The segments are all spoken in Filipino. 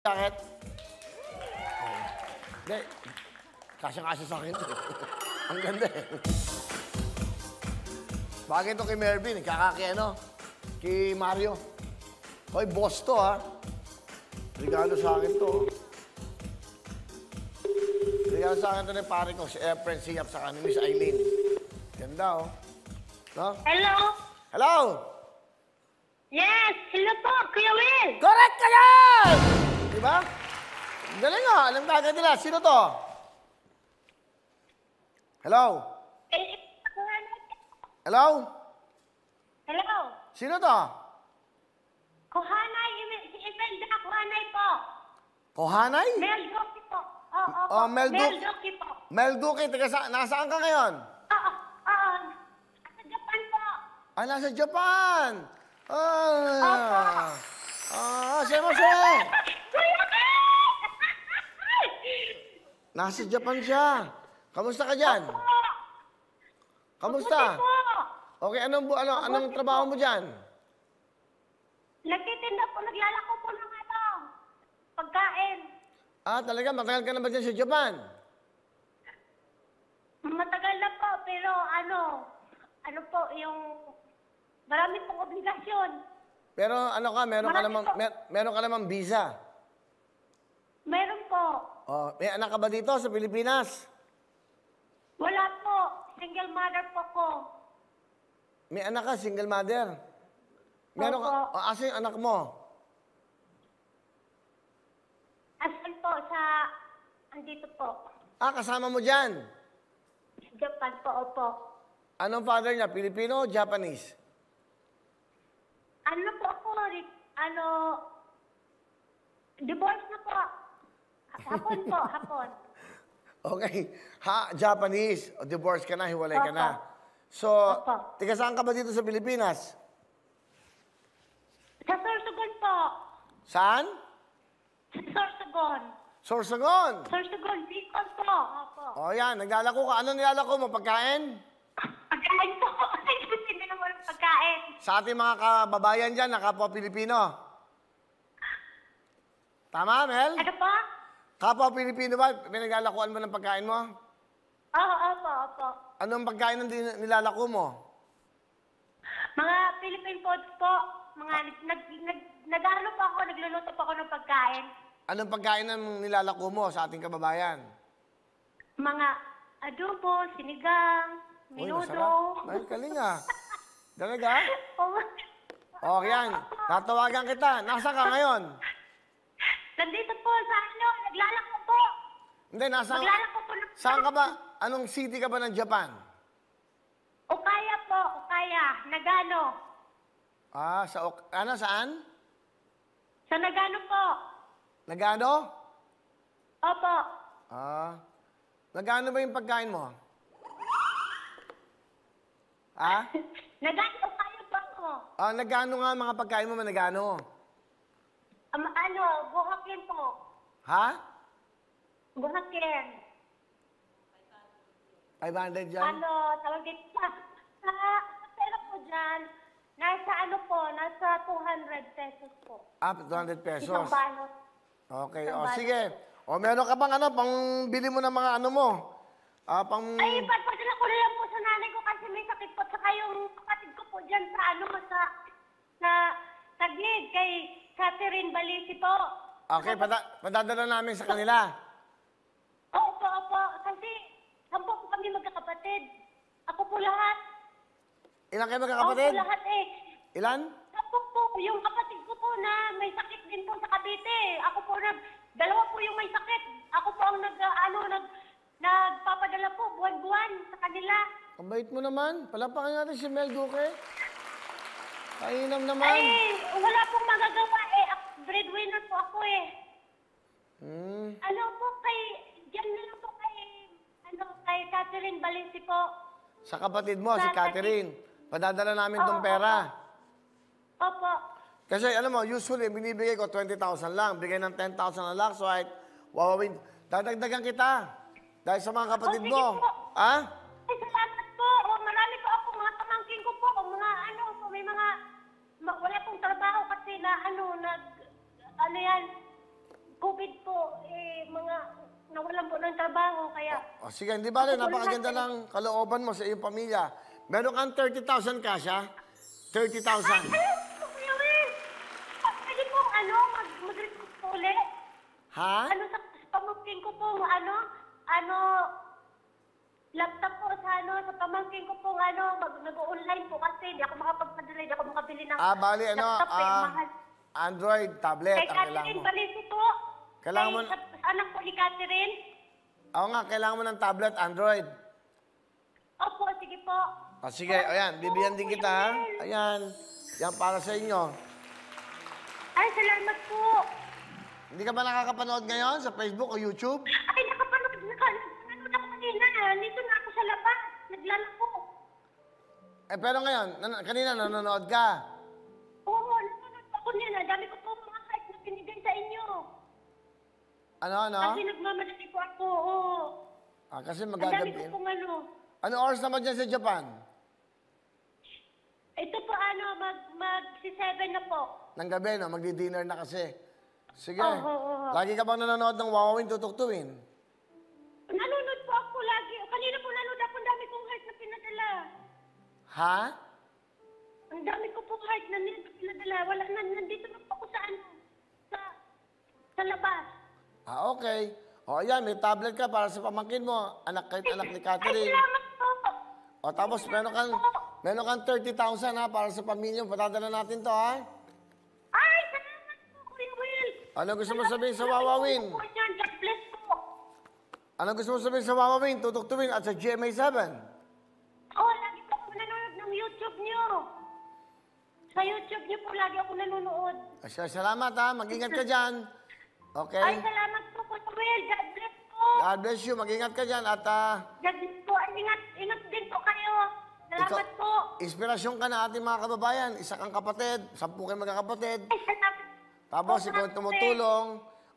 Bakit? Hindi. Kasya-kasya sa akin. Ang ganda eh. Bagay ito kay Mervin. Ano? Kay Mario. Hoy, boss to ha. Regalo sa akin to. Regalo sa akin to ng pare ko. Si Efren Siap sa ni Miss Eileen. Ganda oh. No? Hello? Hello? Yes! Hello po, Kuya Will! Correct ka yan! Diba? Galing nga. Alam bagay nila. Sino to? Hello? Hello? Hello? Sino to? Kuhanay, si Imelda Kuhanay po. Kohanay? Mel Duki po. Oo, Oh, Mel Mel Duki po. Mel Duki, nasaan ka ngayon? Oo, oo. Sa Japan po. Ah, nasa Japan. Opo. Sino? Kuya Will! Nasa Japan siya. Kamusta ka dyan? Opo. Kamusta? Mabuti po. Okay, anong trabaho mo dyan? Nagtitinda po, naglalako po ng pagkain. Ah, talaga? Matagal ka na ba dyan sa Japan? Matagal na po, pero ano po, yung marami pong obligasyon. Pero meron ka namang visa. Meron po. Oh, may anak ka ba dito sa Pilipinas? Wala po. Single mother po ko. May anak ka, single mother? Meron ka? Opo. Asa yung anak mo? Asan po andito po. Ah, kasama mo dyan. Japan po, opo. Anong father niya? Filipino o Japanese? Ano po ako, divorce na po. Hapon po, hapon. Okay. Japanese. O, divorce ka na, hiwalay ka Opo. na. So, Opo. tiga saan ka ba dito sa Pilipinas? Sa Sorsogon po. Saan? Sa Sorsogon. Sorsogon. Sorsogon, Bicol po. Opo. O, yan. Naglalako ka. Ano nilalako mo? Pagkain? Pagkain po. Hindi naman ang pagkain. Sa ating mga kababayan dyan, na kapwa Pilipino. Tama, Mel? Ano po? Kapwa Pilipino ba? Pinaglalakuan mo ng pagkain mo? Oo, opo, opo. Anong pagkain ang nilalako mo? Mga Philippine foods po. Mga nag-ano po ako, nagluluto po ako ng pagkain. Anong pagkain ang nilalako mo sa ating kababayan? Mga adobo, sinigang, minudo. Masarap. Ay, kaling ah. Talaga? Oo. O, yan. Tatawagan kita. Nasaan ka ngayon? Nandito po sa naglalako po. Hindi, nasaan? Naglalako po. Saan ka ba? Anong city ka ba ng Japan? Okaya po, Okaya. Nagano. Ah, saan? Sa Nagano po. Nagano? Opo. Ah. Nagano ba yung pagkain mo? Ha? Nagano kayo po ako. Ah, nagano nga ang mga pagkain mo, nagano? Buhakin po. Ha? Buhakin. 500 dyan? Tawag dito sa pera po dyan, nasa 200 pesos po. Ah, 200 pesos. Isang balot. Okay, Isang o balot. sige. O meron ka bang pang bili mo ng mga ano mo? Ay, padala ko na lang po sa nanay ko kasi may sakit po. Saka yung kapatid ko po dyan sa Taguig, kay Catherine Balisi po. Okay, padadala namin sa kanila. Opo. Kasi 10 po kami magkakapatid. Ako po lahat. Ilan kayo magkakapatid? Ako po lahat eh. Ilan? 10 po. Yung kapatid ko po na may sakit din po sa Cavite. Ako po dalawa po yung may sakit. Ako po ang nagpapadala po buwan-buwan sa kanila. Ang bait mo naman. Palapakan natin si Mel Duque. Kainam naman. Ay, wala pong magagawa eh. Breadwinner po ako eh. Ano po diyan na lang po kay Catherine Balisi po. Sa kapatid mo, si Catherine. Padadala namin tong pera. Opo. Kasi alam mo, usually binibigay ko 20,000 lang. Bigay ng 10,000 na lang. So wawawin. Dadagdagan kita. Dahil sa mga kapatid sige mo. po. Ha? Ay, salamat po. Marami po ako, mga pamangkin ko po. May mga, wala pong trabaho kasi na ng trabaho, kaya... O sige, hindi ba rin, napakaganda ng kalooban mo sa iyong pamilya. Meron kang 30,000 cash, ha? 30,000. Kuya Will, pwede pong mag-request po ulit? Ha? Sa pamangkin ko pong laptop po sa pamangkin ko pong nag-online po kasi hindi ako makapagpadala, hindi ako makabili ng Bali, laptop mahal. Android tablet Kay ang kailangan Catherine mo. Balisi po. Kailangan mo... Sa anak po ni Catherine. Oo nga, kailangan mo ng tablet, Android. Opo, sige po. Sige, ayan, bibigyan din kita, ha? Ayan, yan para sa inyo. Ay, salamat po. Hindi ka ba nakakapanood ngayon sa Facebook o YouTube? Ay, nanood ako kanina. Nandito na ako sa labas. Naglalako. Pero ngayon, kanina nanonood ka. Oo, nanonood ako nila. Dami ko po mga heart na pinigay sa inyo. Ano? Kasi nagmamadali po ako, oo. Kasi Ang dami ko magagabi. pong Ano oras naman dyan sa Japan? Ito po mag-7 na po. Ng gabi, no? Magdi-dinner na kasi. Sige. Oo. Lagi ka bang nanonood ng Wawawin Tutuktuin? Nanonood po ako lagi. Kanina po nanonood ako. Ang dami kong heart na pinadala. Ha? Ang dami ko pong heart na pinadala. Wala na. Nandito na po ako sa labas. Okay. O, ayan, may tablet ka para sa pamangkin mo. Anak ni Ay, Catherine. salamat po. O, tapos meron kang 30,000, ha, para sa pamilya mo. Patadala natin to, ha? Ay, salamat po, Kuya Will. Ano gusto mo sabihin sa Wawawin? God bless po. Ano gusto mo sabihin sa Wawawin, Tutuktuin at sa GMA7? Oh, lagi po ako nanonood ng YouTube niyo. Sa YouTube niyo po lagi ako nanonood. Salamat, ha. Mag-ingat ka dyan. Okay? Ay, salamat po, Kuya Will. God bless po. God bless you. Mag-ingat ka dyan. At God bless po. Ay, ingat din po kayo. Salamat po. inspirasyon ka na ating mga kababayan. Isa kang kapatid. 10 kayo magkakapatid. Ay, salamat. Tapos ikaw tumutulong.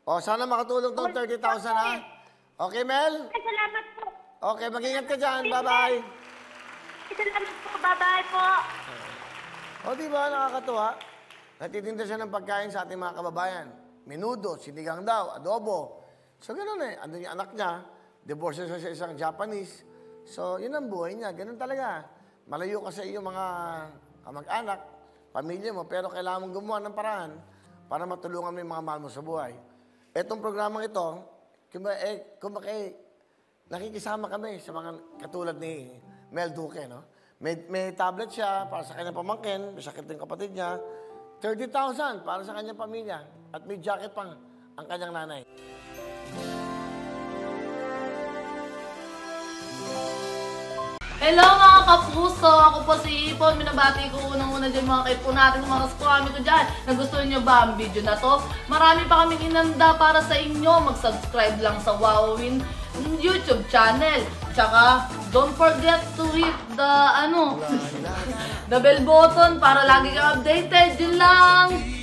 O, sana makatulong tong 30,000, ha? Okay, Mel? Ay, salamat po. Okay, mag-ingat ka dyan. Bye-bye. Ay, salamat po. Bye-bye po. O, di ba? Nakakatuwa. Natitinda siya ng pagkain sa ating mga kababayan. Menudo, sinigang daw, adobo. So, gano'n eh. Andun yung anak niya. Divorce siya sa isang Japanese. So, yun ang buhay niya. Ganun talaga. Malayo ka sa iyong mga kamag-anak, pamilya mo, pero kailangan mong gumawa ng paraan para matulungan mo yung mga mahal mo sa buhay. Etong programang ito, nakikisama kami sa mga katulad ni Mel Duque, no? May tablet siya para sa kanyang pamangkin, may sakit ng kapatid niya, 30,000 para sa kanyang pamilya, at may jacket pang ang kanyang nanay. Hello mga kapuso! Ako po si Ipon. Minabati ko unang-una dyan mga kaipo natin, mga kaskwami ko dyan. Nagustuhan nyo ba ang video na to? Marami pa kaming inanda para sa inyo. Mag-subscribe lang sa Wawawin YouTube channel. Tsaka, don't forget to hit the, the bell button para lagi kang updated. Yun lang!